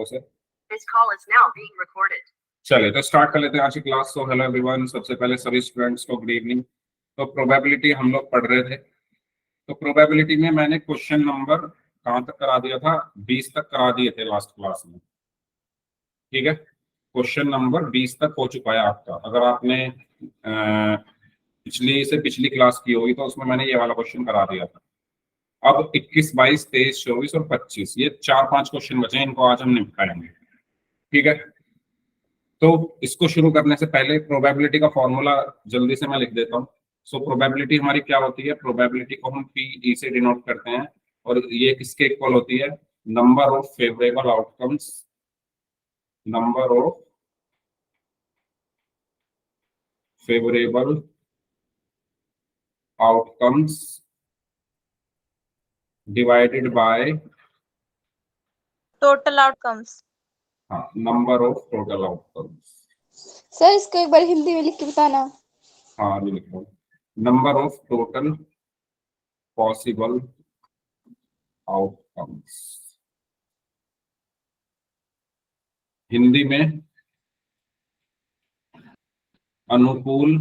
दोस्तों से। चलिए तो स्टार्ट कर लेते हैं आज की क्लास। सो हेलो एवरीवन, सबसे पहले सभी स्टूडेंट्स को गुड इवनिंग। तो प्रोबेबिलिटी हम लोग पढ़ रहे थे। तो प्रोबेबिलिटी में मैंने क्वेश्चन नंबर कहाँ तक करा दिया था, 20 तक करा दिए थे लास्ट क्लास में। ठीक है, क्वेश्चन नंबर 20 तक हो चुका है आपका। अगर आपने पिछली क्लास की होगी तो उसमें मैंने ये वाला क्वेश्चन करा दिया था। अब 21, 22, 23, 24 और 25 ये 4-5 क्वेश्चन बचे हैं, इनको आज हम निपटाएंगे। ठीक है, तो इसको शुरू करने से पहले प्रोबेबिलिटी का फॉर्मूला जल्दी से मैं लिख देता हूँ। सो प्रोबेबिलिटी हमारी क्या होती है, प्रोबेबिलिटी को हम पी से डिनोट करते हैं और ये किसके इक्वल होती है, number of favourable outcomes, number of favourable outcomes divided by total outcomes. हाँ, number of total outcomes. Sir इसको एक बार हिंदी में लिख के बताना। हाँ अभी लिख लो, number of total possible outcomes. Hindi में अनुकूल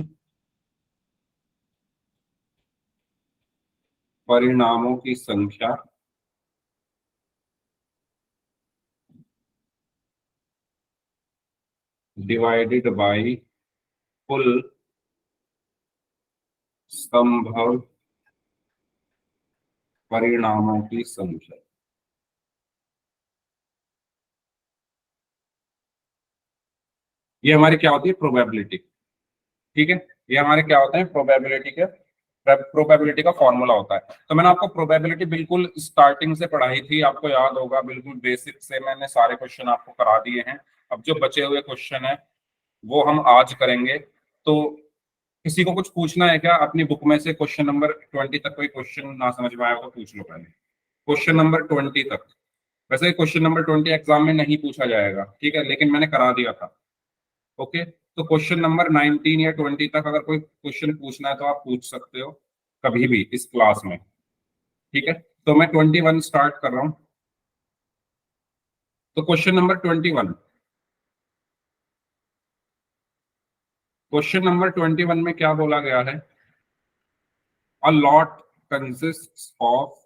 परिणामों की संख्या डिवाइडेड बाय कुल संभव परिणामों की संख्या। ये हमारी क्या होती है, प्रोबेबिलिटी। ठीक है, ये हमारे क्या होते हैं, प्रोबेबिलिटी का फॉर्मूला होता है। तो मैंने आपको प्रोबेबिलिटी बिल्कुल स्टार्टिंग से पढ़ाई थी, आपको याद होगा, बिल्कुल बेसिक से मैंने सारे क्वेश्चन आपको करा दिए हैं। अब जो बचे हुए क्वेश्चन है वो हम आज करेंगे। तो किसी को कुछ पूछना है क्या अपनी बुक में से, क्वेश्चन नंबर 20 तक कोई क्वेश्चन ना समझ में आया तो पूछ लो पहले, क्वेश्चन नंबर 20 तक। वैसे क्वेश्चन नंबर 20 एग्जाम में नहीं पूछा जाएगा, ठीक है, लेकिन मैंने करा दिया था। ओके, तो क्वेश्चन नंबर 19 या 20 तक अगर कोई क्वेश्चन पूछना है तो आप पूछ सकते हो कभी भी इस क्लास में। ठीक है, तो मैं 21 स्टार्ट कर रहा हूं। तो क्वेश्चन नंबर 21, क्वेश्चन नंबर 21 में क्या बोला गया है, a lot consists of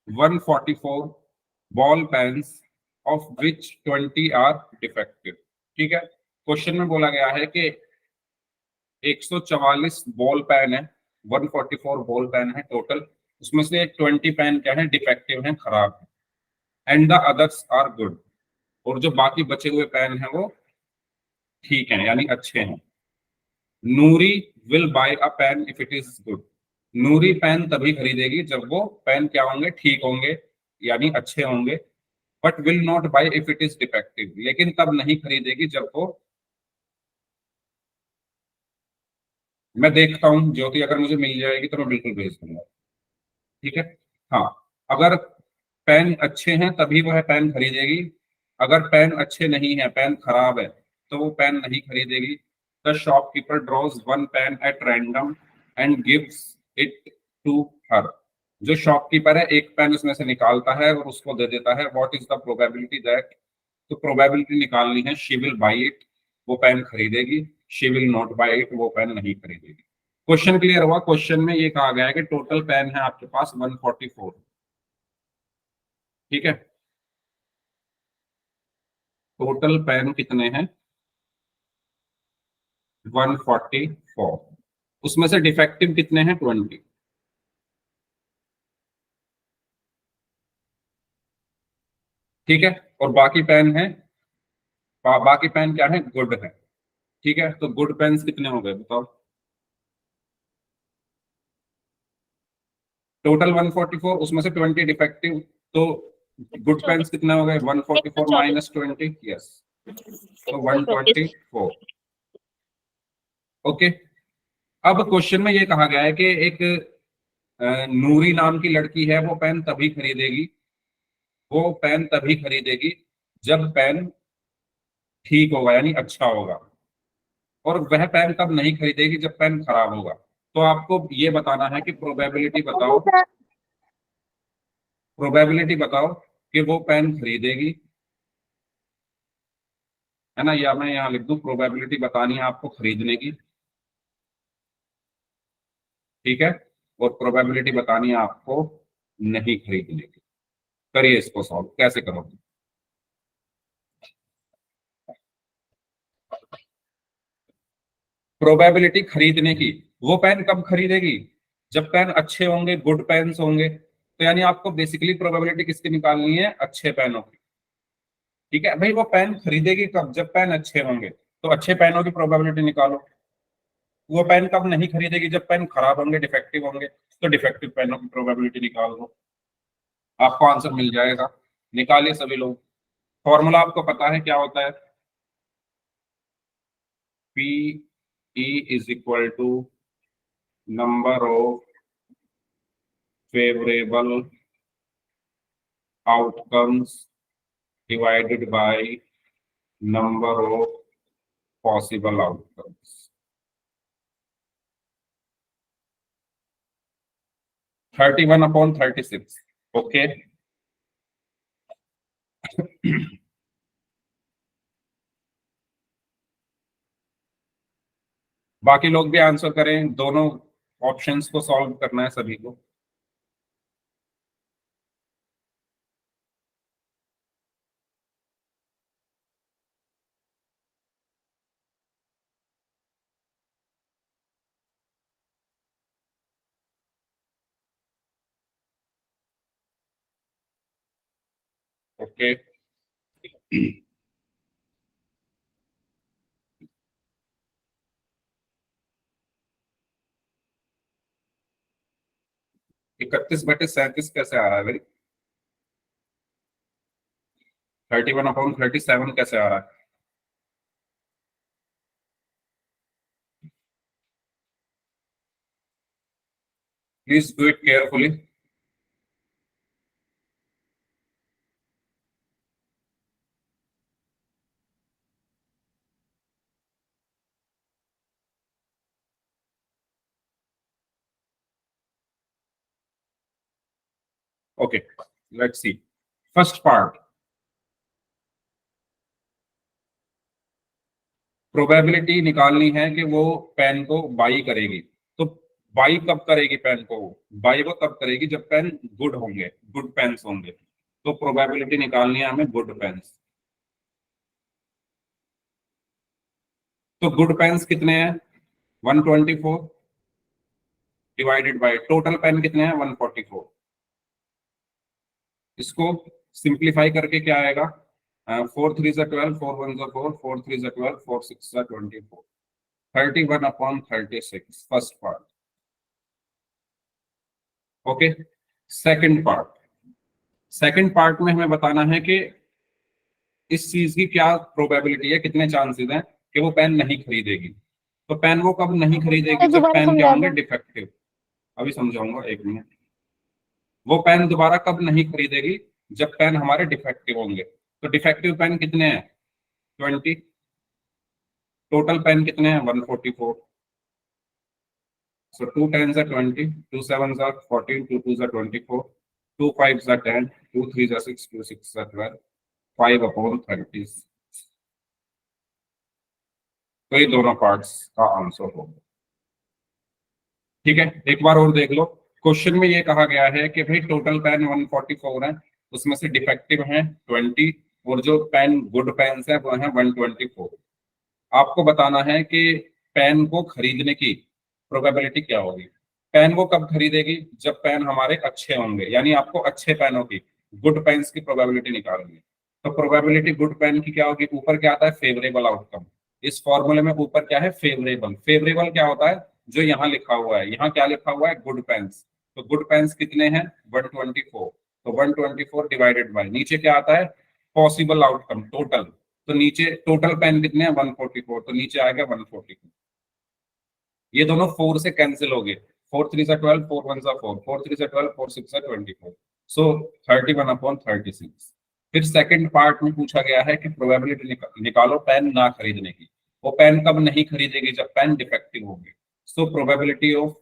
144 ball pens of which 20 are defective. ठीक है, क्वेश्चन में बोला गया है कि 144 बॉल पेन है, 144 बॉल पेन है टोटल, उसमें से 20 पेन क्या है, डिफेक्टिव है, खराब है, and the others are good, और जो बाकी बचे हुए पेन है वो ठीक है यानी अच्छे हैं। Noori will buy a pen if it is good. Noori pen तभी खरीदेगी जब वो पेन क्या होंगे, ठीक होंगे यानी अच्छे होंगे। But will not buy if it is defective, लेकिन तब नहीं खरीदेगी जब वो, मैं देखता हूं ज्योति अगर मुझे मिल जाएगी तो मैं बिल्कुल भेज दूंगा। ठीक है, हाँ, अगर पेन अच्छे हैं तभी वह पेन खरीदेगी, अगर पेन अच्छे नहीं है, पेन खराब है, तो वो पेन नहीं खरीदेगी। The shopkeeper draws one pen at random and gives it to her. जो शॉपकीपर है एक पेन उसमें से निकालता है और उसको दे देता है। What is the probability that, तो प्रोबेबिलिटी निकालनी है, शी विल बाई इट, वो पेन खरीदेगी, she will not by it, वो पेन नहीं खरीदेगी। क्वेश्चन क्लियर हुआ। क्वेश्चन में ये कहा गया है कि टोटल पेन है आपके पास 144। ठीक है, टोटल पेन कितने हैं, 144, उसमें से डिफेक्टिव कितने हैं, 20। ठीक है, और बाकी पेन है, बाकी पेन क्या है, गुड है। ठीक है, तो गुड पेन्स कितने हो गए बताओ, टोटल 144, उसमें से 20 डिफेक्टिव, तो गुड पेन्स कितने हो गए, 144 माइनस 20, यस, तो 124। ओके, अब क्वेश्चन में ये कहा गया है कि एक नूरी नाम की लड़की है, वो पेन तभी खरीदेगी, वो पेन तभी खरीदेगी जब पेन ठीक होगा यानी अच्छा होगा, और वह पेन तब नहीं खरीदेगी जब पेन खराब होगा। तो आपको ये बताना है कि प्रोबेबिलिटी बताओ, प्रोबेबिलिटी बताओ कि वो पेन खरीदेगी, है ना, या मैं यहाँ लिख दूं प्रोबेबिलिटी बतानी है आपको खरीदने की, ठीक है, और प्रोबेबिलिटी बतानी है आपको नहीं खरीदने की। करिए इसको सॉल्व, कैसे करोगे? प्रोबेबिलिटी खरीदने की, वो पेन कब खरीदेगी? जब पेन अच्छे होंगे, गुड पेन्स होंगे। तो यानी आपको बेसिकली प्रोबेबिलिटी किसकी निकालनी है? अच्छे पेनों की। ठीक है भाई, वो पेन खरीदेगी कब? जब पेन अच्छे होंगे। तो अच्छे पेनों की प्रोबेबिलिटी निकालो। वो पेन कब नहीं खरीदेगी? जब पेन खराब होंगे, डिफेक्टिव होंगे। तो डिफेक्टिव पेनों की प्रोबेबिलिटी निकाल दो, आपको आंसर मिल जाएगा। निकालिए सभी लोग। फॉर्मूला आपको पता है क्या होता है? P E is equal to number of favourable outcomes divided by number of possible outcomes. 31/36। Okay. बाकी लोग भी आंसर करें, दोनों ऑप्शंस को सॉल्व करना है सभी को। ओके। 31/37 कैसे आ रहा है भाई? 31/37 कैसे आ रहा है? Please do it carefully. Okay, let's see. First part, probability निकालनी है कि वो पेन को बाई करेगी। तो बाई कब करेगी पेन को? बाई वो तब करेगी जब पेन गुड होंगे, गुड पेन्स होंगे। तो प्रोबेबिलिटी निकालनी है हमें गुड पेन्स। तो गुड पेन्स कितने हैं? 124 डिवाइडेड बाय टोटल पेन कितने हैं? 144। इसको सिंप्लीफाई करके क्या आएगा? 4 3 12, 4 1 4, 4 3 12, 4 6 24, 31/36। First part. Okay. Second part, second part में हमें बताना है कि इस चीज की क्या प्रोबेबिलिटी है, कितने चांसेस हैं कि वो पेन नहीं खरीदेगी। तो पेन वो कब नहीं खरीदेगी? तो जब दोबारा पेन क्या होंगे? समझाना। डिफेक्टिव। अभी समझाऊंगा, एक मिनट। वो पेन दोबारा कब नहीं खरीदेगी? जब पेन हमारे डिफेक्टिव होंगे। तो डिफेक्टिव पेन कितने हैं? 20। टोटल पेन कितने हैं? 144। So 2 10s are 20, 2 7s are 14, 2 2s are 24, 2 5s are 10, 2 3s are 6, 2 6s are 12, 5/30। तो ये दोनों पार्ट्स का आंसर होगा। ठीक है, एक बार और देख लो। क्वेश्चन में ये कहा गया है कि भाई टोटल पेन 144 है, उसमें से डिफेक्टिव हैं 20, और जो पेन गुड पेन है वो है 124। आपको बताना है कि पेन को खरीदने की प्रोबेबिलिटी क्या होगी। पेन वो कब खरीदेगी? जब पेन हमारे अच्छे होंगे, यानी आपको अच्छे पेनों की, गुड पेन्स की प्रोबेबिलिटी निकालनी है। तो प्रोबेबिलिटी गुड पेन की क्या होगी? ऊपर क्या आता है? Favourable outcome. इस फॉर्मूले में ऊपर क्या है? फेवरेबल। फेवरेबल क्या होता है? जो यहाँ लिखा हुआ है, यहाँ क्या लिखा हुआ है? Good pens. तो गुड पेन्स कितने हैं? 124। तो 124 डिवाइडेड बाय नीचे क्या आता है? Possible outcome, total. तो नीचे टोटल पेन कितने हैं? 144। तो नीचे आएगा 144। ये दोनों 4 से कैंसिल हो गए। 4 3 से 12, 4 1 से 4, 4 3 से 12, 4 6 से 24। सो 31/36। फिर सेकंड पार्ट में पूछा गया है कि प्रोबेबिलिटी निकालो पेन ना खरीदने की। वो पेन कब नहीं खरीदेगी? जब पेन डिफेक्टिव होगी। So probability of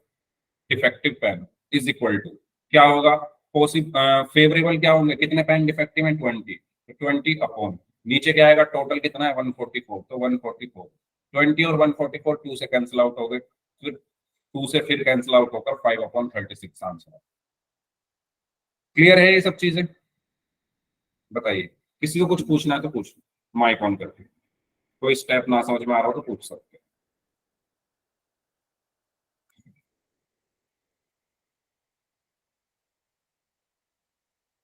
defective pen is equal to क्या होगा? फेवरेबल क्या होंगे, कितने पेन डिफेक्टिव हैं 20, तो 20 अपॉन नीचे क्या आएगा, टोटल कितना है 144, तो 144 20 और 144 2 से कैंसिल आउट हो गए, फिर 2 से फिर कैंसिल आउट होकर 5/36 आंसर। क्लियर है ये सब चीजें? बताइए, किसी को कुछ पूछना है तो पूछ, माइक ऑन करके, कोई स्टेप ना समझ में आ रहा हो तो पूछ सकते हैं।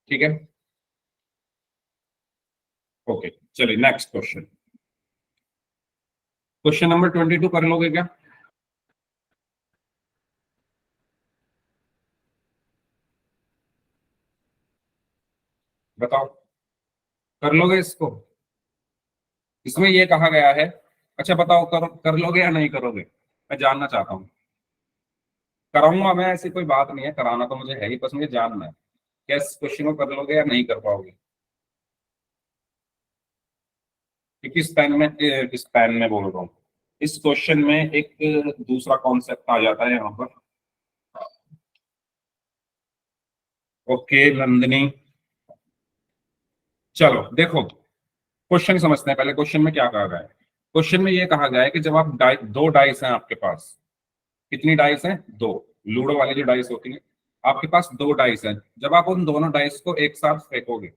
ठीक है, ओके, चलिए नेक्स्ट क्वेश्चन, क्वेश्चन नंबर 22 कर लोगे क्या? बताओ, कर लोगे इसको? इसमें ये कहा गया है, अच्छा बताओ, कर लोगे या नहीं करोगे, मैं जानना चाहता हूँ। कराऊंगा मैं, ऐसी कोई बात नहीं है, कराना तो मुझे है ही, बस मुझे जानना है क्या इस क्वेश्चन को कर लोगे या नहीं कर पाओगे। क्योंकि इस पेन में बोल रहा हूँ, इस क्वेश्चन में एक दूसरा कॉन्सेप्ट आ जाता है यहाँ पर। ओके नंदिनी, चलो देखो, क्वेश्चन समझते हैं पहले, क्वेश्चन में क्या कहा गया है। क्वेश्चन में ये कहा गया है कि जब आप दो डाइस हैं आपके पास, कितनी डाइस हैं, दो, लूडो वाली जो डाइस होती है, आपके पास दो डाइस हैं, जब आप उन दोनों डाइस को एक साथ फेंकोगे,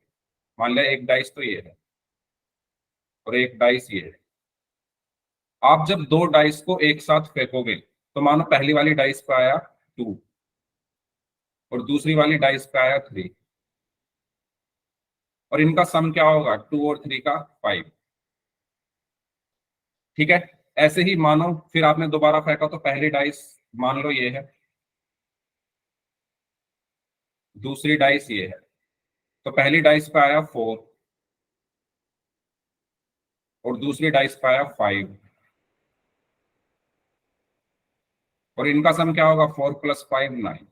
मान लिया एक डाइस तो ये है और एक डाइस ये है, आप जब दो डाइस को एक साथ फेंकोगे तो मानो पहली वाली डाइस पे आया 2 और दूसरी वाली डाइस पे आया 3, और इनका सम क्या होगा, 2 और 3 का 5। ठीक है, ऐसे ही मानो फिर आपने दोबारा फेंका तो पहली डाइस मान लो ये है, दूसरी डाइस ये है, तो पहली डाइस पे आया 4 और दूसरी डाइस पे आया 5, और इनका सम क्या होगा, 4 + 5 9।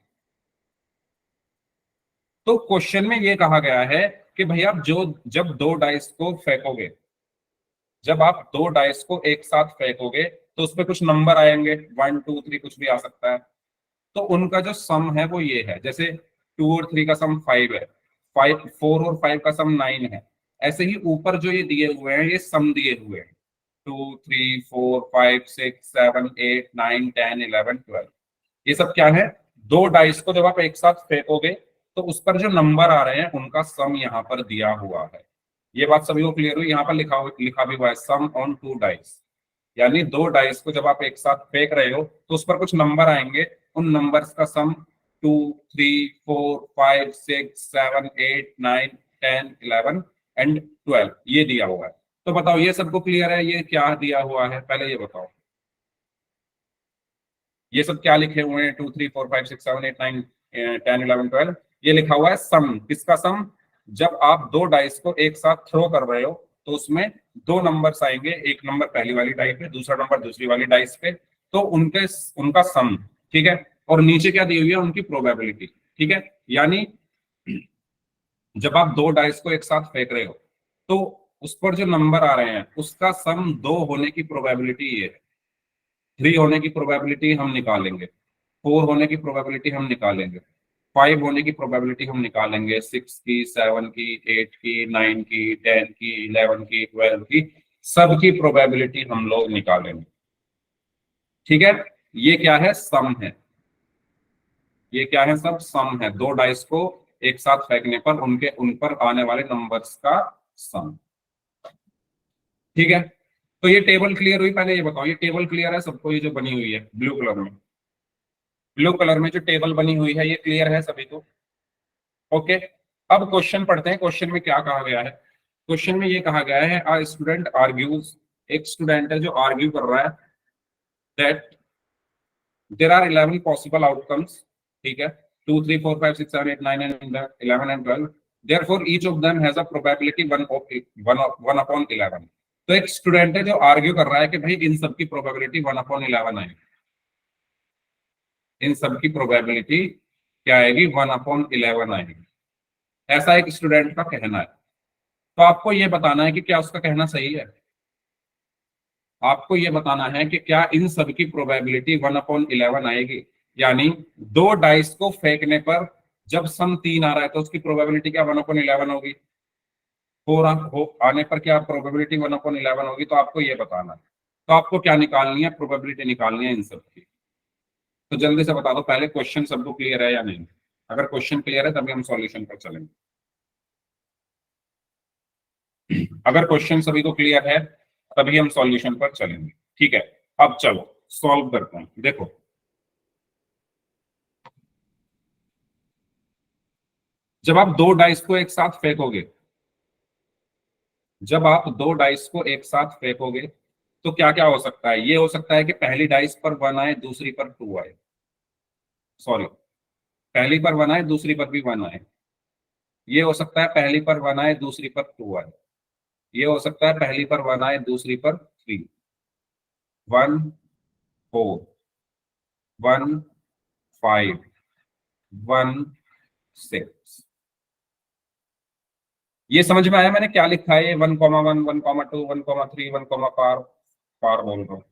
तो क्वेश्चन में ये कहा गया है कि भैया जो जब दो डाइस को फेंकोगे, जब आप दो डाइस को एक साथ फेंकोगे तो उसपे कुछ नंबर आएंगे, 1 2 3 कुछ भी आ सकता है, तो उनका जो सम है वो ये है, जैसे 2 और 3 का सम 5 है, 4 और 5 का सम 9 है, ऐसे ही ऊपर जो ये दिए हुए हैं ये सम दिए हुए हैं, 2 3 4 5 6 7 8 9 10 11 12, ये सब क्या है, दो डाइस को जब आप एक साथ फेंकोगे तो उस पर जो नंबर आ रहे हैं उनका सम यहाँ पर दिया हुआ है। ये बात सभी को क्लियर हुई? यहाँ पर लिखा भी हुआ है सम ऑन टू डाइस, यानी दो डाइस को जब आप एक साथ फेंक रहे हो तो उस पर कुछ नंबर आएंगे, उन नंबर्स का सम 2 3 4 5 6 7 8 9 10 11 एंड 12 ये दिया हुआ है। तो बताओ ये सबको क्लियर है, ये क्या दिया हुआ है, पहले ये बताओ, ये सब क्या लिखे हुए हैं, 2 3 4 5 6 7 8 9 10 11 12, ये लिखा हुआ है सम, किसका सम, जब आप दो डाइस को एक साथ थ्रो कर रहे हो तो उसमें दो नंबर्स आएंगे, एक नंबर पहली वाली डाइस पे, दूसरा नंबर दूसरी वाली डाइस पे, तो उनका सम। ठीक है, और नीचे क्या दी हुई है, उनकी प्रोबेबिलिटी। ठीक है, यानी जब आप दो डाइस को एक साथ फेंक रहे हो तो उस पर जो नंबर आ रहे हैं उसका सम 2 होने की प्रोबेबिलिटी ये है, 3 होने की प्रोबेबिलिटी हम निकालेंगे, 4 होने की प्रोबेबिलिटी हम निकालेंगे, 5 होने की प्रोबेबिलिटी हम निकालेंगे, 6 की, 7 की, 8 की, 9 की, 10 की, 11 की, 12 की, सबकी प्रोबेबिलिटी हम लोग निकालेंगे। ठीक है, ये क्या है, सम है, ये क्या है, सब सम है, दो डाइस को एक साथ फेंकने पर उनके उन पर आने वाले नंबर्स का सम। ठीक है, तो ये टेबल क्लियर हुई? पहले ये बताओ, ये टेबल क्लियर है सबको, ये जो बनी हुई है ब्लू कलर में, ब्लू कलर में जो टेबल बनी हुई है ये क्लियर है सभी को? ओके, अब क्वेश्चन पढ़ते हैं, क्वेश्चन में क्या कहा गया है। क्वेश्चन में ये कहा गया है, आ स्टूडेंट आर्ग्यूज, एक स्टूडेंट है जो आर्ग्यू कर रहा है, that there are 11 possible outcomes. ठीक है, 2 3 4 5 6 7 8 9 and 11 and 12, therefore each of them has a probability 1 upon 11। तो एक स्टूडेंट है जो आर्ग्यू कर रहा है कि भाई इन सब की प्रोबेबिलिटी 1/11 है, इन सब की प्रोबेबिलिटी क्या आएगी, 1/11 आएगी, ऐसा एक स्टूडेंट का कहना है। तो आपको यह बताना है कि क्या उसका कहना सही है, आपको यह बताना है कि क्या इन सब की प्रोबेबिलिटी 1/11 आएगी, यानी दो डाइस को फेंकने पर जब सम 3 आ रहा है तो उसकी प्रोबेबिलिटी क्या 1/11 होगी। 4 आने पर क्या प्रोबेबिलिटी 1/11 होगी। तो आपको ये बताना है। तो आपको क्या निकालनी है, प्रोबेबिलिटी निकालनी है इन सब की। तो जल्दी से बता दो पहले क्वेश्चन सबको क्लियर है या नहीं। अगर क्वेश्चन क्लियर है तभी हम सॉल्यूशन पर चलेंगे। अगर क्वेश्चन सभी को क्लियर है तभी हम सॉल्यूशन पर चलेंगे। ठीक है, अब चलो सॉल्व करते हैं। देखो जब आप दो डाइस को एक साथ फेंकोगे, जब आप दो डाइस को एक साथ फेंकोगे तो क्या क्या हो सकता है। ये हो सकता है कि पहली डाइस पर 1 आए, दूसरी पर 2 आए। सॉरी, पहली पर 1 आए, दूसरी पर भी 1 आए। ये हो सकता है पहली पर 1 आए, दूसरी पर 2 आए। ये हो सकता है पहली पर 1 आए, दूसरी पर 3, 1 4, 1 5, 1 6। ये समझ में आया मैंने क्या लिखा है। 1,1, 1,2, 1,3, 1,4, पार बोल रहा हूँ,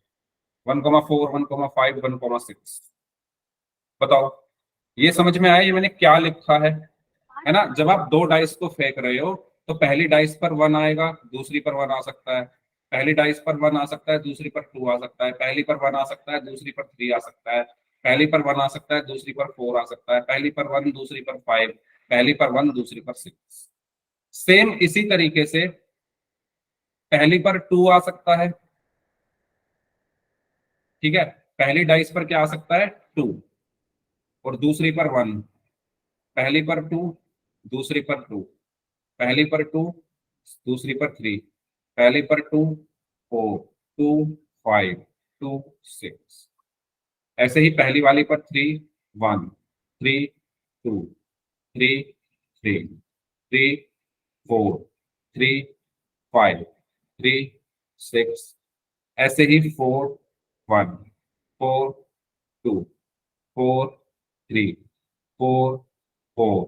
1,4, 1,5, 1,6। बताओ ये समझ में आया ये मैंने क्या लिखा है ना। जब आप दो डाइस को फेंक रहे हो तो पहली डाइस पर 1 आएगा, दूसरी पर 1 आ सकता है। पहली डाइस पर 1 आ सकता है, दूसरी पर 2 आ सकता है। पहली पर 1 आ सकता है, दूसरी पर 3 आ सकता है। पहली पर 1 आ सकता है, दूसरी पर 4 आ सकता है। पहली पर 1, दूसरी पर 5, पहली पर 1, दूसरी पर 6। सेम इसी तरीके से पहली पर 2 आ सकता है। ठीक है, पहली डाइस पर क्या आ सकता है 2 और दूसरी पर 1। पहली पर 2, दूसरी पर 2, पहली पर 2, दूसरी पर 3, पहली पर 2 4, 2 5, 2 6। ऐसे ही पहली वाली पर 3 1, 3 2, 3 3, 3 4, 3 5, 3 6। ऐसे ही 4 1, 4 2, 4 3, 4 4,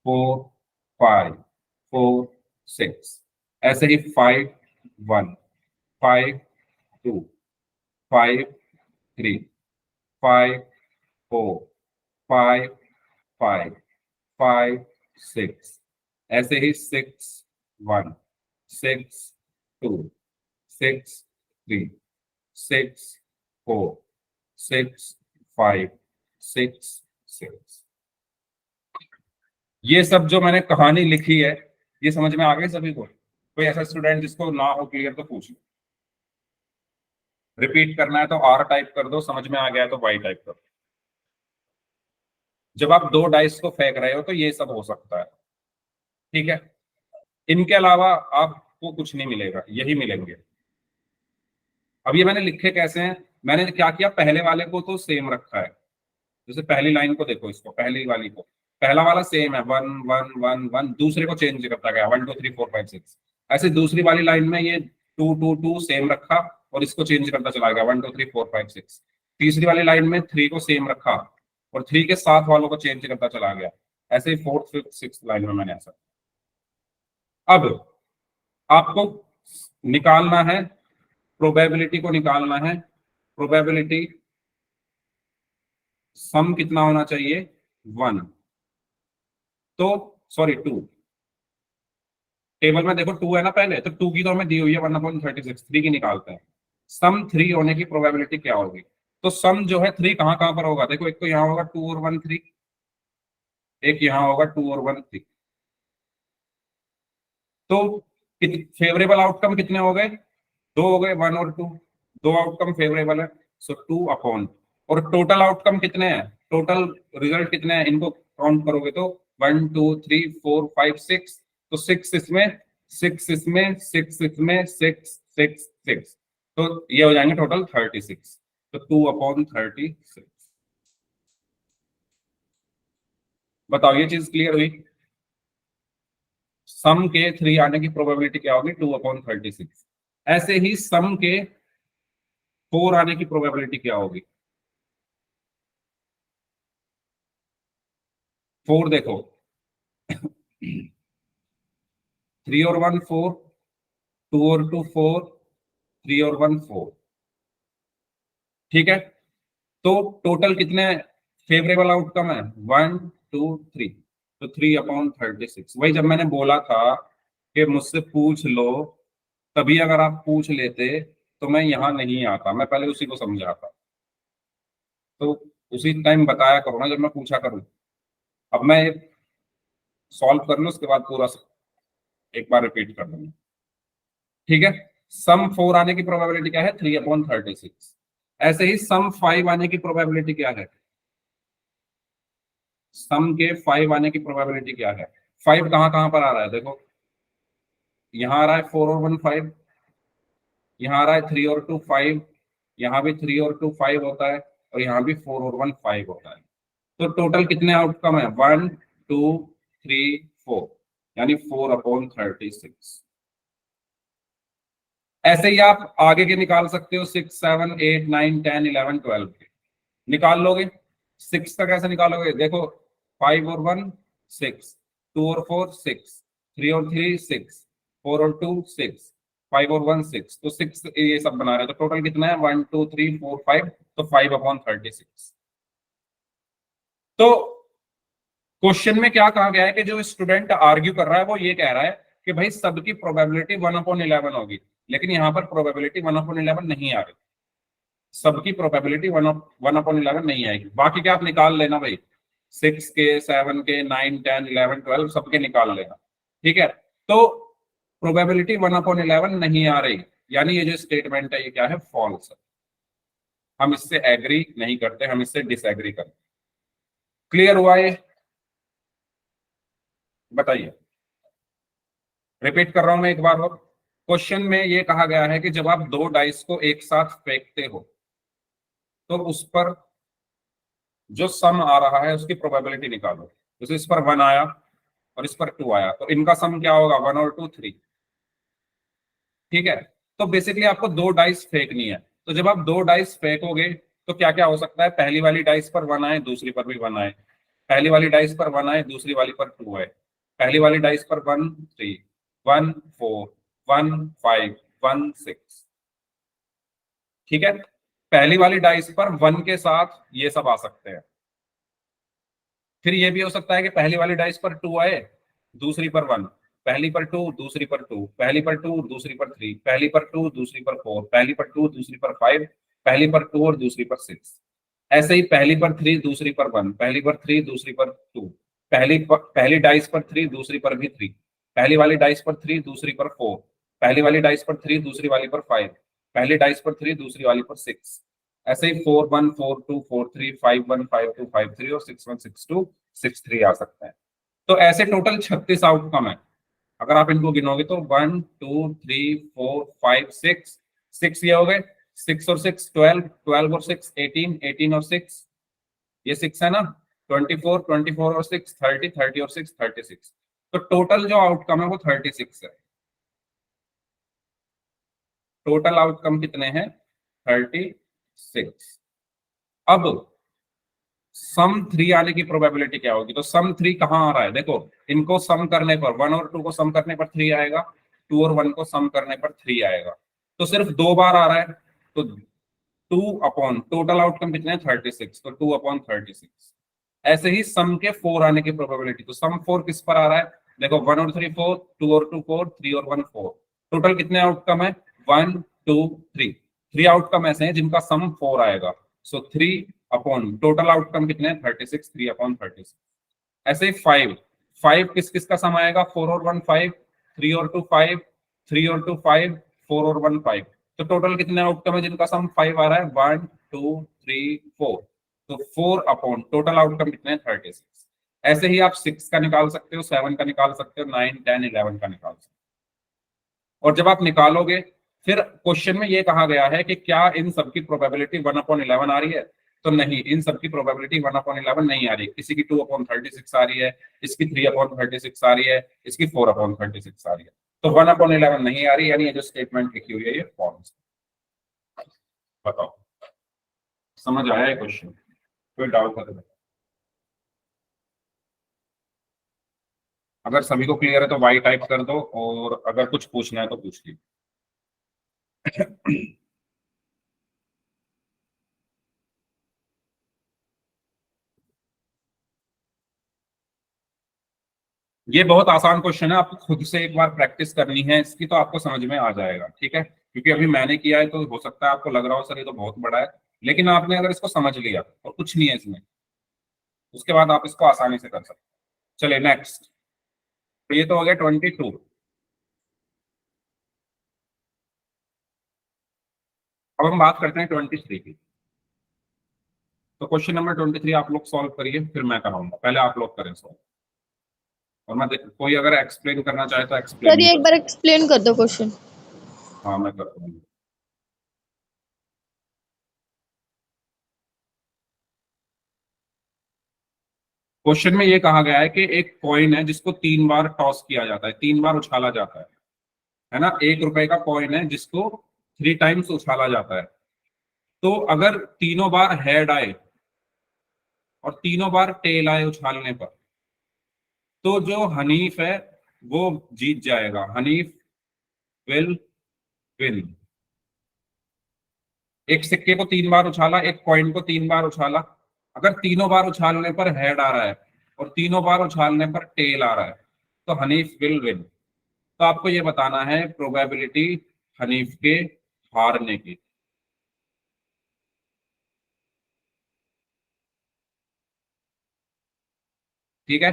4 5, 4 6। ऐसे ही 5 1, 5 2, 5 3, 5 4, 5 5, 5 6। ऐसे ही 6 1, 6 2, 6 3, 6 4, 6 5, 6 6। ये सब जो मैंने कहानी लिखी है ये समझ में आ गई सभी को। कोई ऐसा स्टूडेंट जिसको ना हो क्लियर तो पूछ लो। रिपीट करना है तो आर टाइप कर दो, समझ में आ गया है तो वाई टाइप कर दो। जब आप दो डाइस को फेंक रहे हो तो ये सब हो सकता है। ठीक है, इनके अलावा आपको कुछ नहीं मिलेगा, यही मिलेंगे। अब ये मैंने लिखे कैसे हैं, मैंने क्या किया पहले वाले को तो सेम रखा है। जैसे पहली लाइन को देखो, इसको पहली वाली को पहला वाला सेम है 1 1 1 1, दूसरे को चेंज करता गया 1 2 3 4 5 6। ऐसे दूसरी वाली लाइन में ये 2 2 2 सेम रखा और इसको चेंज करता चला गया 1 2 3 4 5 6। तीसरी वाली लाइन में 3 को सेम रखा और 3 के साथ वालों को चेंज करता चला गया। ऐसे ही फोर्थ फिफ्थ सिक्स लाइन में मैंने ऐसा। अब आपको निकालना है, प्रोबेबिलिटी को निकालना है। प्रोबेबिलिटी सम कितना होना चाहिए 1। तो सॉरी 2, टेबल में देखो 2 है ना पहले, तो 2 की तो हमें दी हुई है 1/36, 3 की निकालते हैं। सम 3 होने की प्रोबेबिलिटी क्या होगी। तो सम जो है 3 कहाँ कहाँ पर होगा देखो, एक तो यहाँ होगा 2 और 1 3, एक यहाँ होगा 2 और 1 3। तो फेवरेबल आउटकम कितने हो गए, दो हो गए 1 और 2। दो आउटकम फेवरेबल है, सो 2 अपॉन। और टोटल आउटकम कितने हैं, टोटल रिजल्ट कितने हैं, इनको काउंट करोगे तो 1 2 3 4 5 6। तो 6 इसमें, 6 इसमें, 6 इसमें, 6 6 6। तो ये हो जाएंगे टोटल 36। तो 2/36। बताओ ये चीज क्लियर हुई। सम के 3 आने की प्रोबेबिलिटी क्या होगी 2/36। ऐसे ही सम के 4 आने की प्रोबेबिलिटी क्या होगी। 4 देखो 3 और 1 4, 2 और 2 4, 3 और 1 4। ठीक है, तो टोटल कितने फेवरेबल आउटकम है 1 2 3। तो 3/36। वही जब मैंने बोला था कि मुझसे पूछ लो, तभी अगर आप पूछ लेते तो मैं यहाँ नहीं आता, मैं पहले उसी को समझाता। तो उसी टाइम बताया करो ना जब मैं पूछा करूँ। अब मैं सॉल्व कर लूँ, उसके बाद पूरा एक बार रिपीट कर दूंगा, ठीक है। सम 4 आने की प्रोबेबिलिटी क्या है? 3/36। ऐसे ही सम 5 आने की प्रोबेबिलिटी क्या है? सम के 5 आने की प्रोबेबिलिटी क्या है? 5 कहाँ कहाँ पर आ रहा है देखो, यहाँ आ रहा है 4 और 1 5, यहाँ आ रहा है 3 और 2 5, यहाँ भी 3 और 2 5 होता है, और यहाँ भी 4 और 1 5 होता है। तो टोटल कितने आउटकम है? 1 2 3 4, यानी 4/36। ऐसे ही आप आगे के निकाल सकते हो, 6 7 8 9 10 11 12 के निकाल लोगे। 6 का कैसे निकालोगे? देखो, 5 और 1 6, 2 और 4 6, 3 और 3 6, 4 और 2 6, 5 और 1 6, तो 6 ये सब बना रहे हैं। तो टोटल कितना है? 1 2 3 4 5, तो 5/36। तो क्वेश्चन में क्या कहा गया है कि जो स्टूडेंट आर्ग्यू कर रहा है वो ये कह रहा है कि भाई सबकी प्रोबेबिलिटी 1/11 होगी, लेकिन यहाँ पर प्रोबेबिलिटी 1/11 नहीं आ रही। सबकी प्रोबेबिलिटी 1/11 नहीं आएगी। बाकी क्या आप निकाल लेना भाई, 6 के 7 के 9 10 11 12 सबके निकाल लेना, ठीक है। तो प्रोबेबिलिटी 1/11 नहीं आ रही, यानी ये जो स्टेटमेंट है ये क्या है? फॉल्स है। हम इससे एग्री नहीं करते, हम इससे डिसएग्री करते। क्लियर हुआ ये? बताइए, रिपीट कर रहा हूं मैं एक बार और। क्वेश्चन में ये कहा गया है कि जब आप दो डाइस को एक साथ फेंकते हो तो उस पर जो सम आ रहा है उसकी प्रोबेबिलिटी निकालो। जैसे इस पर 1 आया और इस पर 2 आया, तो इनका सम क्या होगा? 1 और 2 3, ठीक है। तो बेसिकली आपको दो डाइस फेंकनी है। तो जब आप दो डाइस फेंकोगे तो क्या क्या हो सकता है? पहली वाली डाइस पर 1 आए, दूसरी पर भी 1 आए। पहली वाली डाइस पर 1 आए, दूसरी वाली पर 2 आए। पहली वाली डाइस पर 1 3, 1 4, 1 5, 1 6, ठीक है। पहली वाली डाइस पर 1 के साथ ये सब आ सकते हैं। फिर ये भी हो सकता है कि पहली वाली डाइस पर 2 आए, दूसरी पर 1, पहली पर 2, दूसरी पर 2, पहली पर 2, दूसरी पर 3, पहली पर 2, दूसरी पर 4, पहली पर 2, दूसरी पर 5, पहली पर 2 और दूसरी पर 6। ऐसे ही पहली पर 3, दूसरी पर 1, पहली पर 3, दूसरी पर 2, पहली डाइस पर 3, दूसरी पर भी 3, पहली वाली डाइस पर 3, दूसरी पर 4, पहली वाली डाइस पर 3, दूसरी वाली पर 5, पहली डाइस पर 3, दूसरी वाली पर 6। ऐसे ही 4 1 4 2 4 3 5 1 5 2 5 3 और 6 1 6 2 6 3 आ सकते हैं। तो ऐसे टोटल 36 आउटकम है। अगर आप इनको गिनोगे तो 1 2 3 4 5 6, 6 ये हो गए, 6 और 6 12, 12 और 6 18, 18 और 6 ये 6 है ना, 24, 24 और 6 30, 30 और 6 36। तो टोटल जो आउटकम है वो 36 है। टोटल आउटकम कितने हैं? 36। अब सम 3 आने की प्रोबेबिलिटी क्या होगी? तो सम 3 कहाँ आ रहा है? देखो, इनको सम करने पर 1 और 2 को सम करने पर 3 आएगा, 2 और 1 को सम करने पर 3 आएगा। तो सिर्फ 2 बार आ रहा है। तो 2 अपॉन टोटल आउटकम कितने हैं? 36, तो 2/36। ऐसे ही सम के 4 आने की प्रोबेबिलिटी, तो सम 4 किस पर आ रहा है? देखो, 1 और 3 4, 2 और 2 4, 3 और 1 4। टोटल कितने आउटकम है? 1 2 3। 3 आउटकम ऐसे हैं जिनका सम 4 आएगा। सो 3 अपॉन टोटल आउटकम कितने हैं? 36, 3/36। ऐसे ही 5, 5 किस किस का सम आएगा? 4 और 1 5, 3 और 2 5, 3 और 2 5, 4 और 1 5। तो टोटल कितने आउटकम है जिनका सम 5 आ रहा है? 1 2 3 4। तो 4 अपॉन टोटल आउटकम कितने हैं? 36। ऐसे ही आप 6 का निकाल सकते हो, 7 का निकाल सकते हो, 9 10 11 का निकाल सकते हो। और जब आप निकालोगे, फिर क्वेश्चन में ये कहा गया है कि क्या इन सबकी प्रोबेबिलिटी 1/11 आ रही है? तो नहीं, इन सबकी प्रोबेबिलिटी 1/11 नहीं आ रही। किसी की 2/36 आ रही है, इसकी 3/36 आ रही है, इसकी 4/36 आ रही है। तो 1/11 नहीं आ रही, यानी ये जो स्टेटमेंट लिखी हुई है ये फॉल्स। बताओ, समझ आया है क्वेश्चन? कोई डाउट है तो? अगर सभी को क्लियर है तो वाई टाइप कर दो, और अगर कुछ पूछना है तो पूछ लीजिए। ये बहुत आसान क्वेश्चन है, आपको खुद से एक बार प्रैक्टिस करनी है इसकी, तो आपको समझ में आ जाएगा। ठीक है, क्योंकि अभी मैंने किया है तो हो सकता है आपको लग रहा हो सर ये तो बहुत बड़ा है, लेकिन आपने अगर इसको समझ लिया और कुछ नहीं है इसमें, उसके बाद आप इसको आसानी से कर सकते हैं। चलिए नेक्स्ट। तो ये तो हो गया 22। अब हम बात करते हैं 23 की। तो क्वेश्चन नंबर 23 आप लोग सॉल्व करिए, फिर मैं कराऊंगा, पहले आप लोग करें सॉल्व। और कोई अगर एक्सप्लेन करना चाहे तो एक्सप्लेन सर भी ये कर एक बार सकते एक्सप्लेन कर दो क्वेश्चन। हैं। हाँ मैं कर दूंगा। क्वेश्चन में ये कहा गया है कि एक कॉइन है जिसको 3 बार टॉस किया जाता है, 3 बार उछाला जाता है ना। 1 रुपए का कॉइन है जिसको 3 टाइम्स उछाला जाता है। तो अगर तीनों बार हेड आए और तीनों बार टेल आए उछालने पर, तो जो हनीफ है वो जीत जाएगा। Hanif will win. एक सिक्के को 3 बार उछाला, एक कॉइन को 3 बार उछाला। अगर तीनों बार उछालने पर हेड आ रहा है और तीनों बार उछालने पर टेल आ रहा है, तो हनीफ विल विन। तो आपको ये बताना है प्रोबेबिलिटी हनीफ के हारने की। ठीक है,